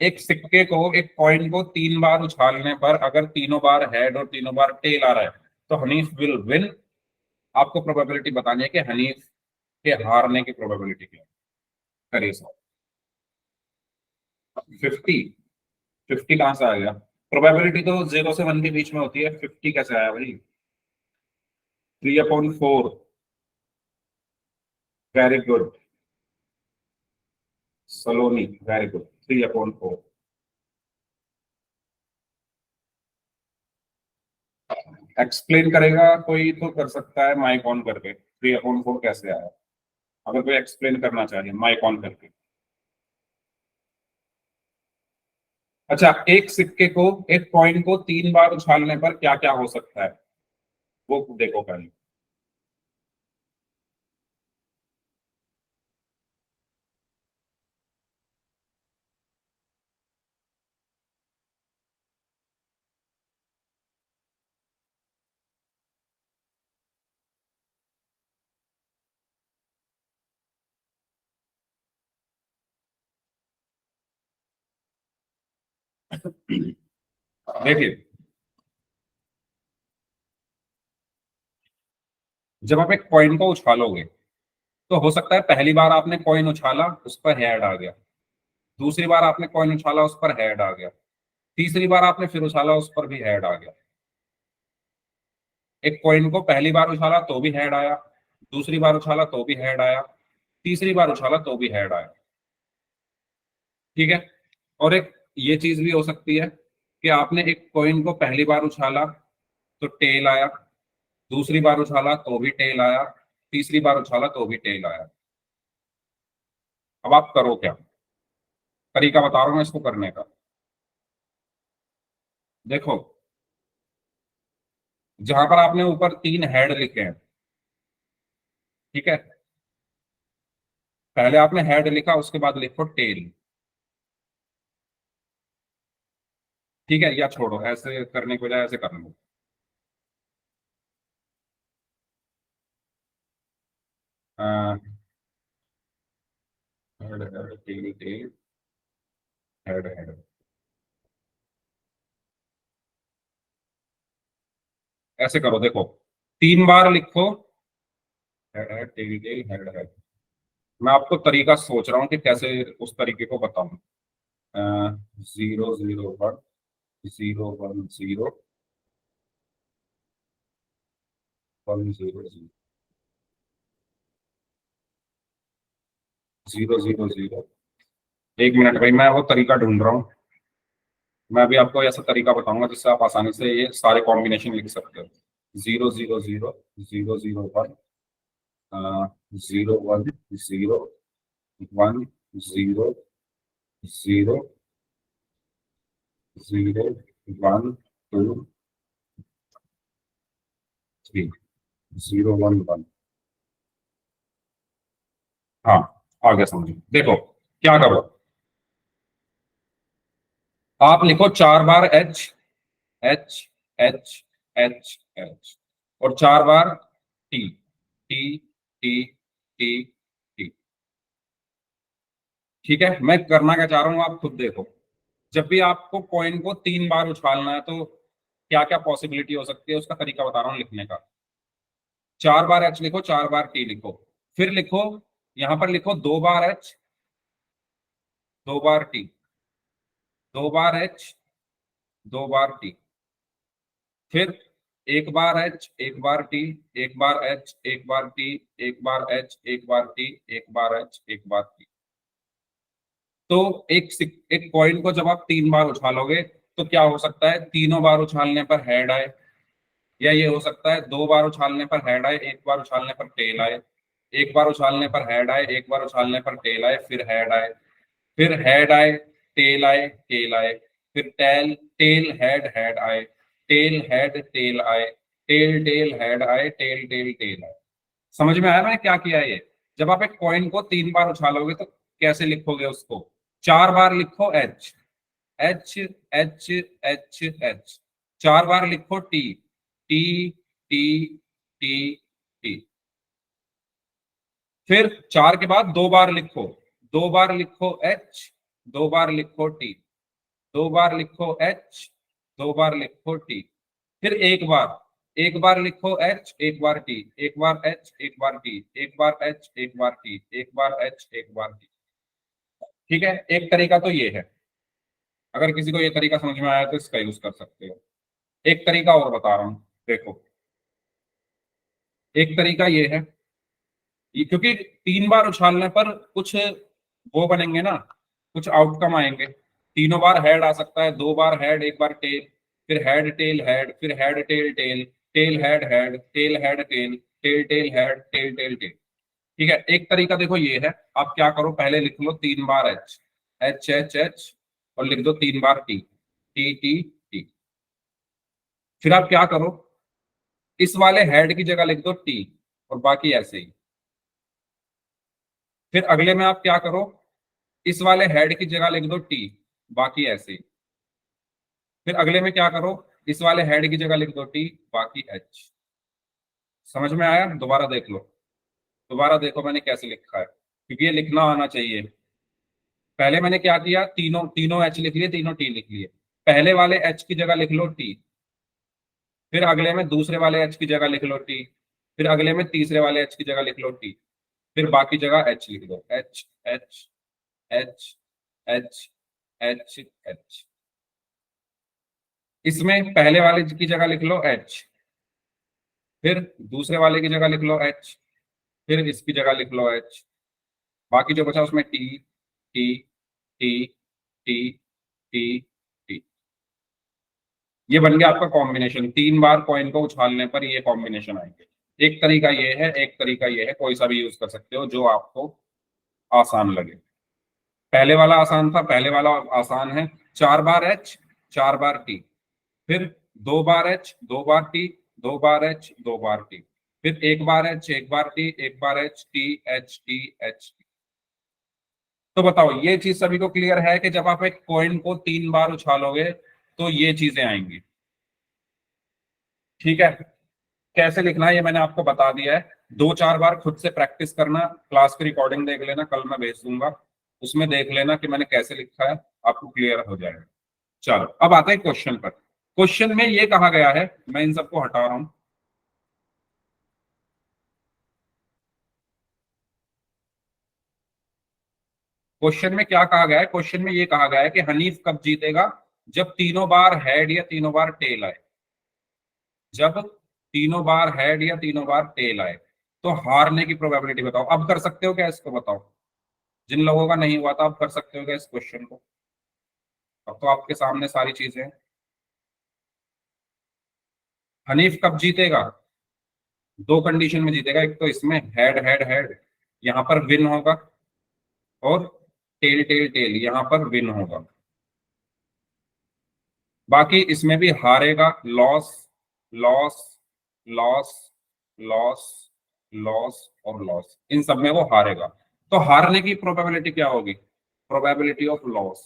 एक सिक्के को, एक कॉइन को 3 बार उछालने पर अगर तीनों बार हेड और तीनों बार टेल आ रहा है, तो हनीफ विल विन। आपको प्रोबेबिलिटी बतानी है कि हनीफ के हारने की प्रोबेबिलिटी क्या है। करिए सर। 50। 50 कहां से आ गया? प्रोबेबिलिटी तो 0 से 1 के बीच में होती है, 50 कैसे आया भाई? 3/4। वेरी गुड सलोनी, वेरी गुड। 3/4। एक्सप्लेन करेगा कोई तो कर सकता है माइक ऑन करके, 3/4 कैसे आया? अगर कोई एक्सप्लेन करना चाहिए माइक ऑन करके। अच्छा, एक सिक्के को, एक कॉइन को 3 बार उछालने पर क्या क्या हो सकता है, वो देखो पहले। देखिए, जब आप एक कॉइन को उछालोगे, तो हो सकता है पहली बार आपने कॉइन उछाला उस पर हेड आ गया, दूसरी बार आपने कॉइन उछाला उस पर हेड आ गया, तीसरी बार आपने फिर उछाला उस पर भी हेड आ गया। एक कॉइन को पहली बार उछाला तो भी हेड आया, दूसरी बार उछाला तो भी हेड आया, तीसरी बार उछाला तो भी हेड आया। ठीक है, और एक ये चीज भी हो सकती है कि आपने एक कॉइन को पहली बार उछाला तो टेल आया, दूसरी बार उछाला तो भी टेल आया, तीसरी बार उछाला तो भी टेल आया। अब आप करो क्या, तरीका बता रहा हूं मैं इसको करने का। देखो, जहां पर आपने ऊपर 3 हेड लिखे हैं, ठीक है, पहले आपने हेड लिखा उसके बाद लिखो टेल। ठीक है, या छोड़ो, ऐसे करने की बजाय ऐसे कर लो। Head head tail tail, head head, ऐसे करो। देखो, 3 बार लिखो head head tail tail head head. मैं आपको तरीका सोच रहा हूँ कि कैसे उस तरीके को बताऊं। 0 0 1 0 1 0 1 0 0 0 0 0। 1 मिनट भाई, मैं वो तरीका ढूंढ रहा हूँ। मैं अभी आपको ऐसा तरीका बताऊंगा जिससे आप आसानी से ये सारे कॉम्बिनेशन लिख सकते हो। 0 0 0 0 0 1, 0 1 0 0 0 1 2 3 हाँ, आ गया समझ में। देखो क्या करो, आप लिखो 4 बार H H H H H और 4 बार T T T T T. ठीक है, मैं करना क्या चाह रहा हूं आप खुद देखो। जब भी आपको कॉइन को 3 बार उछालना है तो क्या क्या पॉसिबिलिटी हो सकती है उसका तरीका बता रहा हूं लिखने का। 4 बार एच लिखो, 4 बार टी लिखो, फिर लिखो यहां पर लिखो 2 बार एच 2 बार टी, 2 बार एच 2 बार टी, फिर 1 बार एच 1 बार टी, 1 बार एच 1 बार टी, 1 बार एच 1 बार टी, 1 बार एच 1 बार टी। तो एक कॉइन को जब आप 3 बार उछालोगे तो क्या हो सकता है, तीनों बार उछालने पर हेड आए, या ये हो सकता है 2 बार उछालने पर हेड आए, 1 बार उछालने पर टेल आए, 1 बार उछालने पर हेड आए, 1 बार उछालने पर टेल आए, फिर हेड आए, फिर हेड आए, टेल आए, टेल आए, फिर टेल टेल हेड हेड आए, टेल हेड टेल आए, टेल टेल हेड आए, टेल टेल टेल आए। समझ में आया मैंने क्या किया है ये? जब आप एक कॉइन को 3 बार उछालोगे तो कैसे लिखोगे उसको? 4 बार लिखो H H H H H, 4 बार लिखो T T T T T, फिर 4 के बाद 2 बार लिखो, 2 बार लिखो एच 2 बार लिखो टी, 2 बार लिखो एच 2 बार लिखो टी, फिर 1 बार, 1 बार लिखो एच 1 बार टी, 1 बार एच 1 बार टी, 1 बार एच 1 बार टी, 1 बार एच 1 बार टी। ठीक है, एक तरीका तो ये है। अगर किसी को ये तरीका समझ में आया तो इसका यूज कर सकते हो। एक तरीका और बता रहा हूं, देखो। एक तरीका ये है, क्योंकि 3 बार उछालने पर कुछ वो बनेंगे ना, कुछ आउटकम आएंगे। तीनों बार हेड आ सकता है, 2 बार हेड 1 बार टेल, फिर हेड, फिर head tail tail, tail head tail head tail, tail tail head tail tail tail. ठीक है, एक तरीका देखो ये है, आप क्या करो, पहले लिख लो 3 बार एच एच एच एच और लिख दो 3 बार टी टी टी टी। फिर आप क्या करो, इस वाले हेड की जगह लिख दो टी और बाकी ऐसे ही। फिर अगले में आप क्या करो, इस वाले हेड की जगह लिख दो टी, बाकी ऐसे ही। फिर अगले में क्या करो, इस वाले हेड की जगह लिख दो टी, बाकी एच। समझ में आया? दोबारा देख लो, दोबारा देखो मैंने कैसे लिखा है, क्योंकि ये लिखना आना चाहिए। पहले मैंने क्या किया, तीनों तीनों एच लिख लिए, तीनों टी लिख लिए। पहले वाले एच की जगह लिख लो टी, फिर अगले में दूसरे वाले एच की जगह लिख लो टी, फिर अगले में तीसरे वाले एच की जगह लिख लो टी, फिर बाकी जगह एच लिख दो, H H H H H H. इसमें पहले वाले की जगह लिख लो एच, फिर दूसरे वाले की जगह लिख लो एच, फिर इसकी जगह लिख लो एच, बाकी जो बचा उसमें T T T T T T. ये बन गया आपका कॉम्बिनेशन। 3 बार कॉइन को उछालने पर ये कॉम्बिनेशन आएंगे। एक तरीका ये है, एक तरीका ये है, कोई सा भी यूज कर सकते हो जो आपको आसान लगे। पहले वाला आसान था, पहले वाला आसान है। 4 बार एच 4 बार टी, फिर 2 बार एच 2 बार टी, 2 बार एच 2 बार टी, फिर 1 बार एच 1 बार टी, 1 बार एच टी एच टी। तो बताओ ये चीज सभी को क्लियर है कि जब आप एक कॉइन को 3 बार उछालोगे तो ये चीजें आएंगी। ठीक है, कैसे लिखना है ये मैंने आपको बता दिया है। 2-4 बार खुद से प्रैक्टिस करना, क्लास की रिकॉर्डिंग देख लेना, कल मैं भेज दूंगा, उसमें देख लेना कि मैंने कैसे लिखा है, आपको क्लियर हो जाएगा। चलो अब आता है क्वेश्चन पर। क्वेश्चन में ये कहा गया है, मैं इन सबको हटा रहा हूं। क्वेश्चन में क्या कहा गया है, क्वेश्चन में ये कहा गया है कि हनीफ कब जीतेगा, जब तीनों बार हेड या तीनों बार टेल आए। जब तीनों बार हेड या तीनों बार टेल आए तो हारने की प्रोबेबिलिटी बताओ। अब कर सकते हो क्या इसको, बताओ। जिन लोगों का नहीं हुआ था अब कर सकते हो क्या इस क्वेश्चन को? अब तो आपके सामने सारी चीजें हैं। हनीफ कब जीतेगा? 2 कंडीशन में जीतेगा, एक तो इसमें हेड हेड हेड यहां पर विन होगा, और टेल टेल टेल यहां पर विन होगा। बाकी इसमें भी हारेगा, loss loss loss loss loss और लॉस, इन सब में वो हारेगा। तो हारने की प्रोबेबिलिटी क्या होगी? Probability of loss.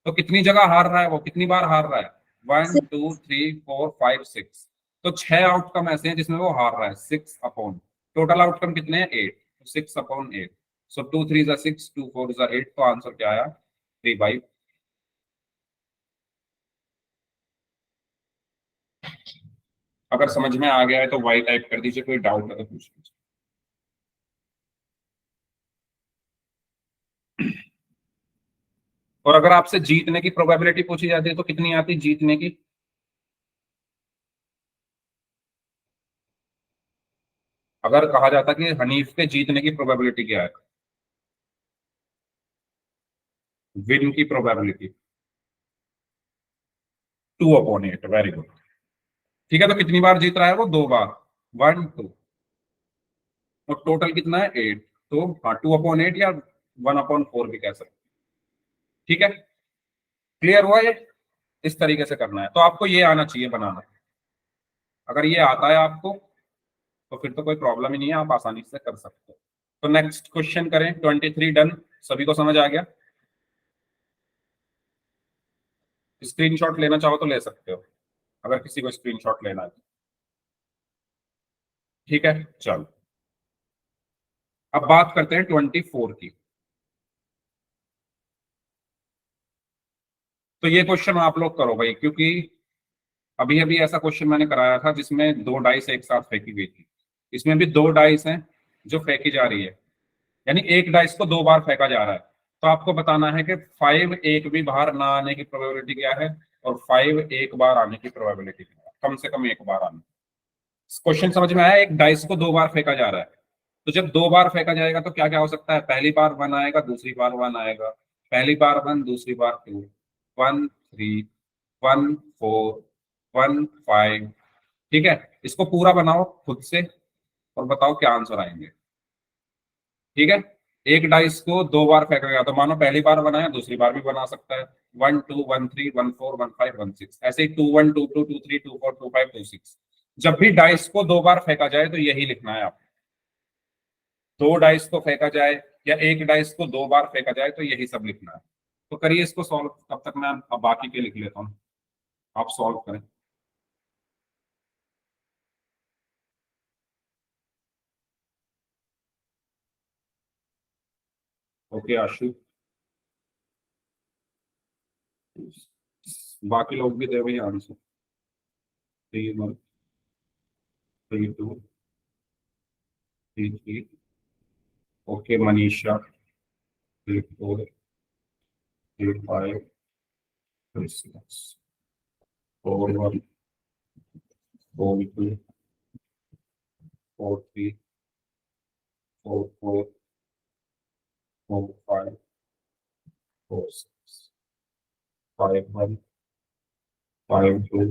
तो कितनी जगह हार रहा है वो, कितनी बार हार रहा है? 1 2 3 4 5 6। तो 6 आउटकम ऐसे हैं जिसमें वो हार रहा है, 6 अपॉन, टोटल आउटकम कितने हैं? 8, 6/8। सो 2 3 जा 6, 2 4 जा 8। तो आंसर क्या आया? 3/5। अगर समझ में आ गया है तो वाई टाइप कर दीजिए, कोई डाउट है तो पूछ लीजिए। और अगर आपसे जीतने की प्रोबेबिलिटी पूछी जाती है तो कितनी आती है जीतने की? अगर कहा जाता कि हनीफ के जीतने की प्रोबेबिलिटी क्या है, विन की प्रोबेबिलिटी, 2/8। Very good. ठीक है, तो कितनी बार जीत रहा है वो? 2 बार, 1 2। और टोटल कितना है? 8। तो हाँ, 2/8 या 1/4 भी कह सकते हैं। ठीक है, क्लियर हुआ ये? इस तरीके से करना है, तो आपको ये आना चाहिए बनाना। अगर ये आता है आपको तो फिर तो कोई प्रॉब्लम ही नहीं है, आप आसानी से कर सकते हो। तो नेक्स्ट क्वेश्चन करें। 23 डन, सभी को समझ आ गया? स्क्रीनशॉट लेना चाहो तो ले सकते हो, अगर किसी को स्क्रीनशॉट लेना है। ठीक है, चलो अब बात करते हैं 24 की। तो ये क्वेश्चन आप लोग करो भाई, क्योंकि अभी अभी ऐसा क्वेश्चन मैंने कराया था जिसमें 2 डाइस एक साथ फेंकी गई थी। इसमें भी 2 डाइस हैं जो फेंकी जा रही है, यानी एक डाइस को 2 बार फेंका जा रहा है। तो आपको बताना है कि 5 एक भी बाहर ना आने की प्रोबेबिलिटी क्या है, और 5 एक बार आने की प्रोबेबिलिटी क्या है, कम से कम एक बार आने। क्वेश्चन समझ में आया? एक डाइस को 2 बार फेंका जा रहा है, तो जब 2 बार फेंका जाएगा तो क्या क्या हो सकता है? पहली बार 1 आएगा, दूसरी बार 1 आएगा, पहली बार 1, दूसरी बार 2, 1 3, 1 4, 1 5। ठीक है, इसको पूरा बनाओ खुद से और बताओ क्या आंसर आएंगे। ठीक है, एक डाइस को 2 बार फेंका गया तो मानो पहली बार बनाया, दूसरी बार भी बना सकता है। 1 2 1 3 1 4 1 5 1 6, ऐसे ही 2 1 2 2 2 3 2 4 2 5 2 6। जब भी डाइस को 2 बार फेंका जाए तो यही लिखना है आप। 2 डाइस को फेंका जाए या एक डाइस को 2 बार फेंका जाए तो यही सब लिखना है। तो करिए इसको सॉल्व, तब तक मैं अब बाकी के लिख लेता हूँ, आप सॉल्व करें। ओके आशु, बाकी लोग भी दे भाई आंसर। 3 1, 3 2, 3 3। ओके मनीषा, 3 4, 3 5, 3 6, 4 1, 4 2, 4 3, 4 4, 4 5, 4 6, 5 1, 5 2,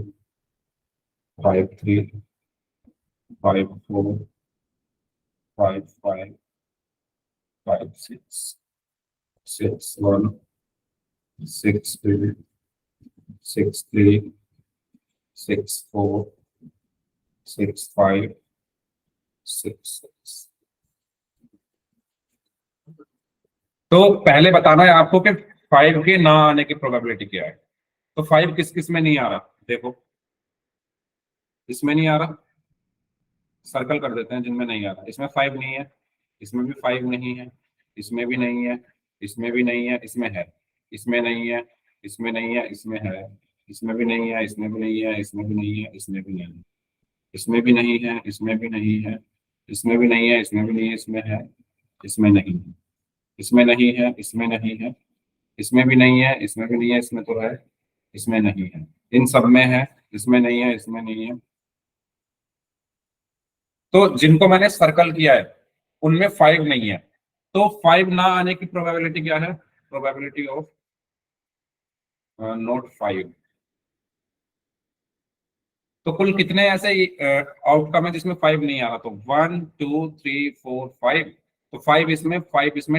5 3, 5 4, 5 5, 5 6, 6 1, 6 2, 6 3, 6 4, 6 5, 6 6। तो पहले बताना है आपको कि 5 के ना आने की प्रोबेबिलिटी क्या है। तो 5 किस किस में नहीं आ रहा? देखो, इसमें नहीं आ रहा, सर्कल कर देते हैं जिनमें नहीं आ रहा। इसमें 5 नहीं है, इसमें भी 5 नहीं है, इसमें भी नहीं है, इसमें भी नहीं है, इसमें है, इसमें नहीं है, इसमें नहीं है, इसमें है, इसमें भी नहीं है, इसमें भी नहीं है, इसमें भी नहीं है, इसमें भी नहीं है, इसमें भी नहीं है, इसमें भी नहीं है, इसमें भी नहीं है, इसमें भी नहीं है, इसमें है, इसमें नहीं है, इसमें नहीं है, इसमें नहीं है, इसमें भी नहीं है, इसमें भी नहीं है, इसमें तो है, इसमें नहीं है, इन सब में है, इसमें नहीं है, इसमें नहीं है। तो जिनको मैंने सर्कल किया है उनमें 5 नहीं है, तो 5 ना आने की प्रोबेबिलिटी क्या है? Probability of not 5। तो कुल कितने ऐसे आउटकम है जिसमें 5 नहीं आ रहा? तो 1 2 3 4 5। तो 5 इसमें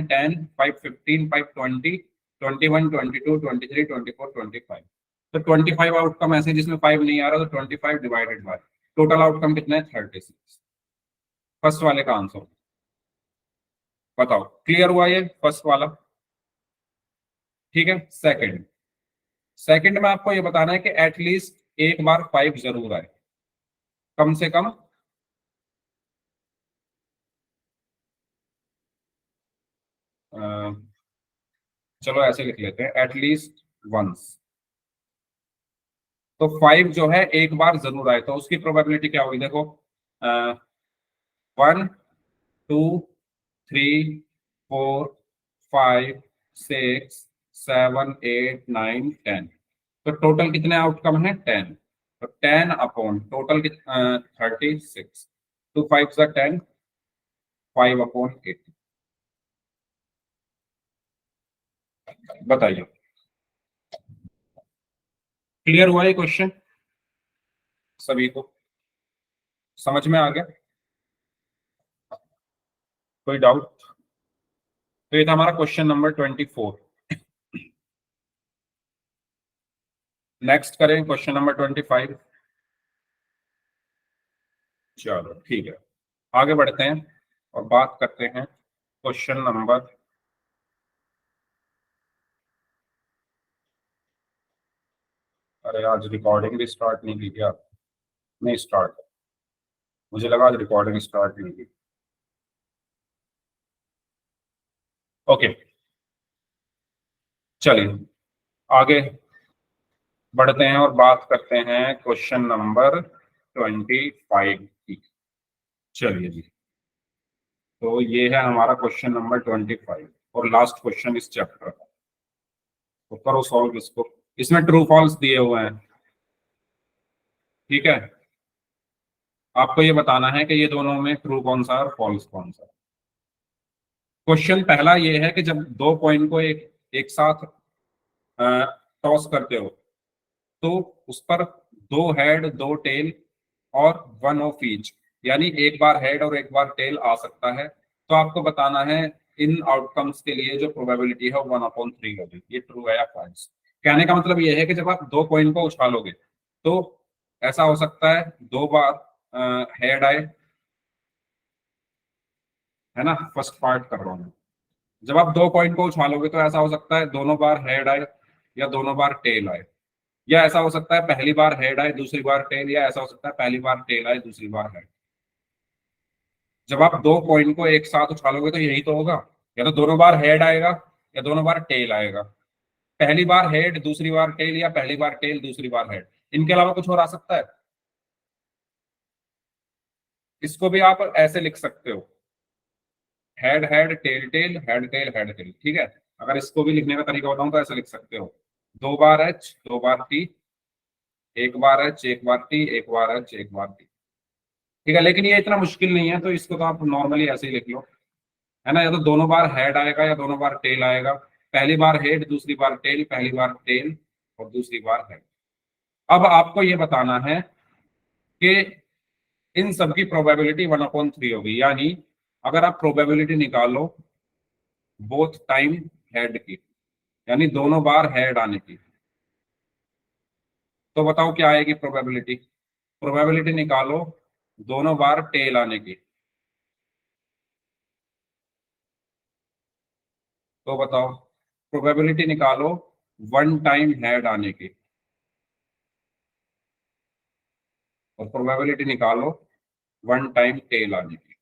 10, 5 15, 5 20, 21 22 23 24 25। तो 25 आउटकम ऐसे हैं जिसमें 5 नहीं आ रहा, तो 25 डिवाइडेड बाय टोटल आउटकम कितने हैं? 36। फर्स्ट वाले का आंसर बताओ। क्लियर हुआ ये फर्स्ट वाला? ठीक है, सेकंड। सेकंड में आपको ये बताना है कि एटलीस्ट एक बार 5 जरूर आए, कम से कम अ, चलो ऐसे लिख लेते हैं, एटलीस्ट वंस। तो 5 जो है एक बार जरूर आए, तो उसकी प्रोबेबिलिटी क्या होगी देखो, 1 2 3 4 5 6 7 8 9 10। तो टोटल कितने आउटकम है, 10। तो 10 अपॉन टोटल 36, 2 5 10, 5/8। बताइए, क्लियर हुआ ये क्वेश्चन सभी को, समझ में आ गया, कोई डाउट? तो ये था हमारा क्वेश्चन नंबर 24। नेक्स्ट करें क्वेश्चन नंबर 25। चलो ठीक है, आगे बढ़ते हैं और बात करते हैं क्वेश्चन नंबर, अरे आज रिकॉर्डिंग भी स्टार्ट नहीं की क्या? नहीं स्टार्ट, मुझे लगा आज रिकॉर्डिंग स्टार्ट नहीं की। ओके, चलिए आगे बढ़ते हैं और बात करते हैं क्वेश्चन नंबर 25 की। चलिए जी, तो ये है हमारा क्वेश्चन नंबर 25 और लास्ट क्वेश्चन इस चैप्टर का। तो करो सॉल्व इसको, इसमें ट्रू फॉल्स दिए हुए हैं, ठीक है। आपको ये बताना है कि ये दोनों में ट्रू कौन सा है और फॉल्स कौन सा है। क्वेश्चन पहला ये है कि जब दो कॉइन को एक एक साथ टॉस करते हो, तो उस पर दो हेड दो टेल और वन ऑफ ईच, यानी एक बार हेड और एक बार टेल आ सकता है। तो आपको बताना है इन आउटकम्स के लिए जो प्रोबेबिलिटी है 1/3 होगी, ये ट्रू है या फॉल्स। कहने का मतलब ये है कि जब आप दो कॉइन को उछालोगे तो ऐसा हो सकता है दो बार हेड आए, है ना, फर्स्ट पार्ट कर रहा हूँ मैं। जब आप दो कॉइन को उछालोगे तो ऐसा हो सकता है दोनों बार हेड आए या दोनों बार टेल आए, या ऐसा हो सकता है पहली बार हेड आए दूसरी बार टेल, या ऐसा हो सकता है पहली बार टेल आए दूसरी बार हेड। जब आप दो कॉइन को एक साथ उछालोगे तो यही तो होगा, या तो दोनों बार हेड आएगा या दोनों बार टेल आएगा, पहली बार हेड दूसरी बार टेल या पहली बार टेल दूसरी बार हेड, इनके अलावा कुछ और आ सकता है। इसको भी आप ऐसे लिख सकते हो, head head tail tail head tail head tell, ठीक है। अगर इसको भी लिखने का तरीका बताऊं तो ऐसे लिख सकते हो, दो बार एच दो बार टी, एक बार एच एक बार टी एक बार एच एक बार टी, ठीक है। लेकिन ये इतना मुश्किल नहीं है, तो इसको तो आप नॉर्मली ऐसे ही लिख लो, है ना। या तो दोनों बार हेड आएगा या दोनों बार टेल आएगा, पहली बार हेड दूसरी बार टेल, पहली बार टेल और दूसरी बार हेड। अब आपको ये बताना है कि इन सब की प्रोबेबिलिटी 1/3 होगी, यानी अगर आप प्रोबेबिलिटी निकालो बोथ टाइम हेड की, यानी दोनों बार हेड आने की, तो बताओ क्या आएगी प्रोबेबिलिटी। प्रोबेबिलिटी निकालो दोनों बार टेल आने की, तो बताओ प्रोबेबिलिटी निकालो वन टाइम हेड आने की, और प्रोबेबिलिटी निकालो वन टाइम टेल आने की।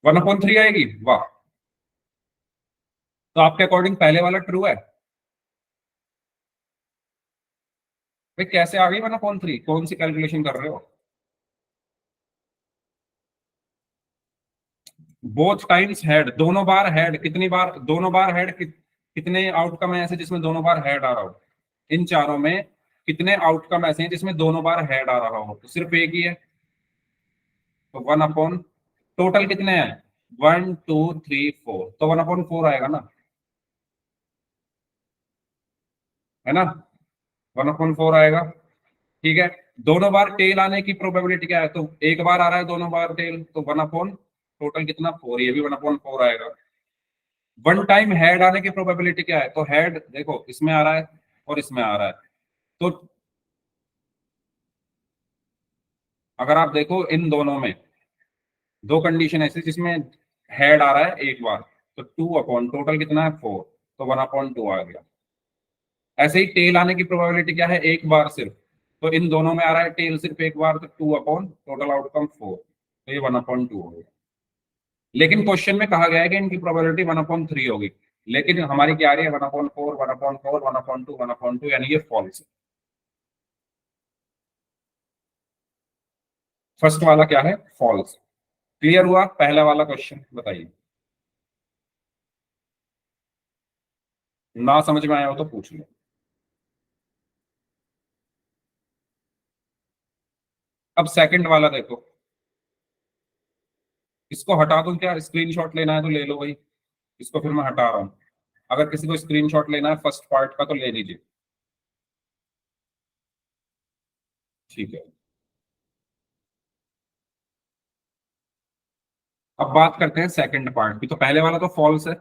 1/3 आएगी, वाह। तो आपके अकॉर्डिंग पहले वाला ट्रू है। भाई कैसे आ गई 1/3, कौन सी कैलकुलेशन कर रहे हो? बोथ टाइम्स हेड, दोनों बार हेड, कितनी बार दोनों बार हेड, कितने आउटकम है ऐसे जिसमें दोनों बार हेड आ रहा हो? इन चारों में कितने आउटकम ऐसे हैं जिसमें दोनों बार हेड आ रहा हो? तो सिर्फ एक ही है, तो 1/, टोटल कितने हैं, 1 2 3 4, तो 1/4 आएगा ना, है ना, 1/4 आएगा, ठीक है। दोनों बार टेल आने की प्रोबेबिलिटी क्या है, तो एक बार आ रहा है दोनों बार टेल, तो 1/, टोटल कितना 4, ये भी 1/4 आएगा। वन टाइम हेड आने की प्रोबेबिलिटी क्या है, तो हेड देखो इसमें आ रहा है और इसमें आ रहा है, तो अगर आप देखो इन दोनों में दो कंडीशन ऐसी जिसमें हेड आ रहा है एक बार, तो 2 अपॉन टोटल कितना है 4, तो 1/2 आ गया। ऐसे ही टेल आने की प्रोबेबिलिटी क्या है, एक बार सिर्फ, तो इन दोनों में आ रहा है टेल सिर्फ एक बार, तो 2 अपॉन टोटल आउटकम 4, तो ये 1/2 हो गया। लेकिन क्वेश्चन में कहा गया है कि इनकी प्रोबेबिलिटी 1/3 होगी, लेकिन हमारी क्या आ रही है 1/4, 1/4, 1/2, 1/2, यानी ये फॉल्स है। फर्स्ट वाला क्या है, फॉल्स। क्लियर हुआ पहला वाला क्वेश्चन, बताइए। ना समझ में आया हो तो पूछ लो। अब सेकंड वाला देखो, इसको हटा दूं क्या, स्क्रीनशॉट लेना है तो ले लो भाई, इसको फिर मैं हटा रहा हूं। अगर किसी को स्क्रीनशॉट लेना है फर्स्ट पार्ट का तो ले लीजिए, ठीक है। अब बात करते हैं सेकंड पार्ट की, तो पहले वाला तो फॉल्स है।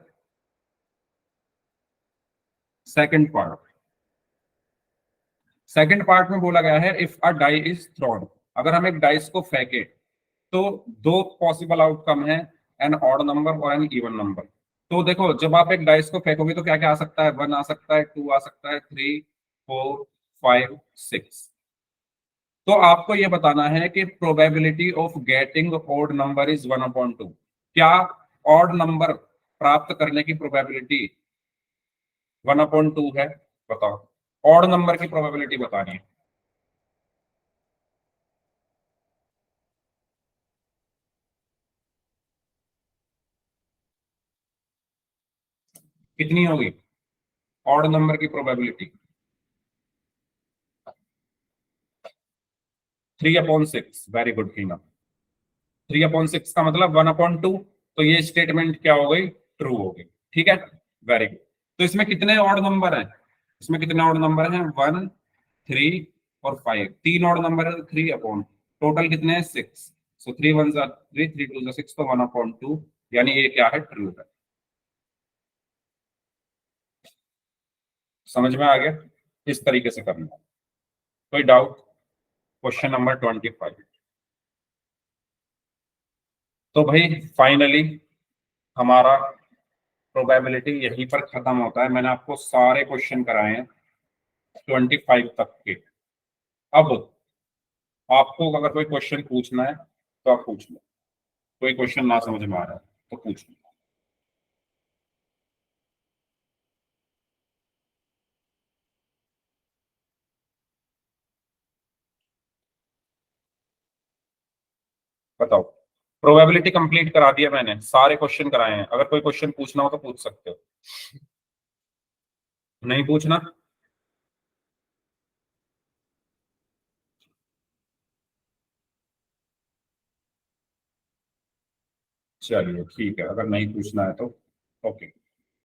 सेकंड पार्ट, सेकंड पार्ट में बोला गया है if a die is thrown, अगर हम एक डाइस को फेंके तो दो पॉसिबल आउटकम है, एन ऑड नंबर और एन इवन नंबर। तो देखो जब आप एक डाइस को फेंकोगे तो क्या क्या आ सकता है, 1 आ सकता है, 2 आ सकता है, 3, 4, 5, 6। तो आपको ये बताना है कि probability of getting odd number is 1/2। क्या ऑड नंबर प्राप्त करने की प्रोबेबिलिटी 1/2 है, बताओ। ऑड नंबर की प्रोबेबिलिटी बतानी है। कितनी होगी ऑड नंबर की प्रोबेबिलिटी, 3/6। वेरी गुड टीना, 3/6 का मतलब 1/2, तो ये स्टेटमेंट क्या हो गई, ट्रू हो गई। ठीक है, वेरी गुड। तो इसमें कितने ऑड नंबर हैं, इसमें कितने ऑड नंबर हैं, 1, 3 और 5, तीन ऑड नंबर है, 3/, टोटल कितने हैं 6। सो 3 1 3, 3 2 6, तो 1/2, यानी ये क्या है, ट्रू है। समझ में आ गया, इस तरीके से करना है। कोई डाउट, क्वेश्चन नंबर 25। तो भाई फाइनली हमारा प्रोबेबिलिटी यहीं पर खत्म होता है। मैंने आपको सारे क्वेश्चन कराए हैं 25 तक के। अब आपको अगर कोई क्वेश्चन पूछना है तो आप पूछ लो, कोई क्वेश्चन ना समझ में आ रहा है तो पूछ लो। बताओ। प्रोबेबिलिटी कंप्लीट करा दिया मैंने, सारे क्वेश्चन कराए हैं, अगर कोई क्वेश्चन पूछना हो तो पूछ सकते हो, नहीं पूछना, चलिए ठीक है, अगर नहीं पूछना है तो ओके।